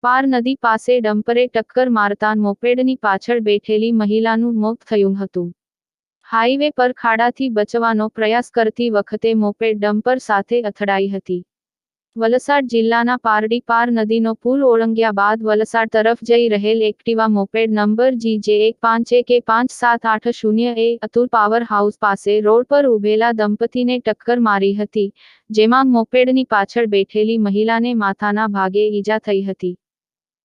પાર નદી પાસે ડમ્પરે ટક્કર મારતા મોપેડની પાછળ બેઠેલી મહિલાનું મોત થયું હતું. હાઈવે પર ખાડાથી બચવાનો પ્રયાસ કરતી વખતે મોપેડ ડમ્પર સાથે અથડાઈ હતી. વલસાડ જિલ્લાના પારડી પાર નદીનો પુલ ઓળંગ્યા બાદ વલસાડ તરફ જઈ રહેલ Activa moped number GJ1511780 Atul power house પાસે રોડ પર ઉભેલા દંપતીને ટક્કર મારી હતી, જેમાં મોપેડની પાછળ બેઠેલી મહિલાને માથાના ભાગે ઈજા થઈ હતી.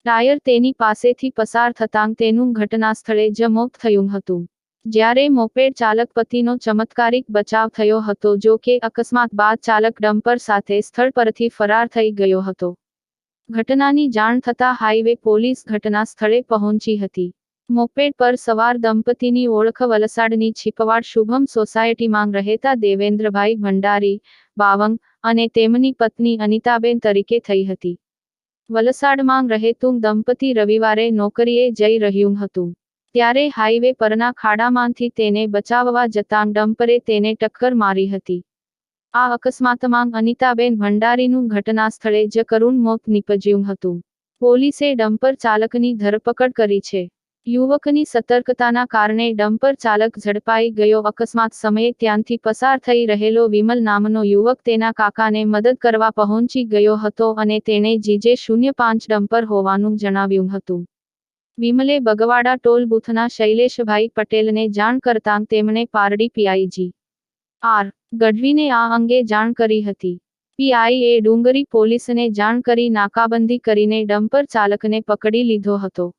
ટાયર તેની પાસેથી પસાર થતાં તેનું ઘટનાસ્થળે જ મોત થયું હતું. જ્યારે મોપેડ ચાલક પતિનો ચમત્કારિક બચાવ થયો હતો, જો કે અકસ્માત બાદ ચાલક ડમ્પર સાથે સ્થળ પરથી ફરાર થઈ ગયો હતો. ઘટનાની જાણ થતાં હાઈવે પોલીસ ઘટના સ્થળે પહોંચી હતી. મોપેડ પર સવાર દંપતીની ઓળખ વલસાડની છીપવાડ શુભમ સોસાયટીમાં રહેતા દેવેન્દ્રભાઈ ભંડારી, 52, અને તેમની પત્ની અનિતાબેન તરીકે થઈ હતી. વલસાડમાં રહેતું દંપતી રવિવારે નોકરીએ જઈ રહ્યું હતું. ત્યારે હાઈવે પરના ખાડામાંથી તેને બચાવવા જતાં ડમ્પરે તેને ટક્કર મારી હતી. આ અકસ્માતમાં અનિતાબેન ભંડારીનું ઘટના સ્થળે જ કરુણ મોત નીપજ્યું હતું. પોલીસે ડમ્પર ચાલકની ધરપકડ કરી છે. યુવકની સતર્કતાના કારણે ડમ્પર ચાલક ઝડપાઈ ગયો. અકસ્માત સમયે ત્યાંથી પસાર થઈ રહેલો વિમલ નામનો યુવક તેના કાકાને મદદ કરવા પહોંચી ગયો હતો અને તેણે GJ05 ડમ્પર હોવાનું જણાવ્યું હતું. વિમલે બગવાડા ટોલ બૂથના શૈલેષભાઈ પટેલને જાણ કરતાં તેમણે પારડી PIG R. ગઢવીને આ અંગે જાણ કરી હતી. PIએ ડુંગરી પોલીસને જાણ કરી નાકાબંધી કરીને ડમ્પર ચાલકને પકડી લીધો હતો.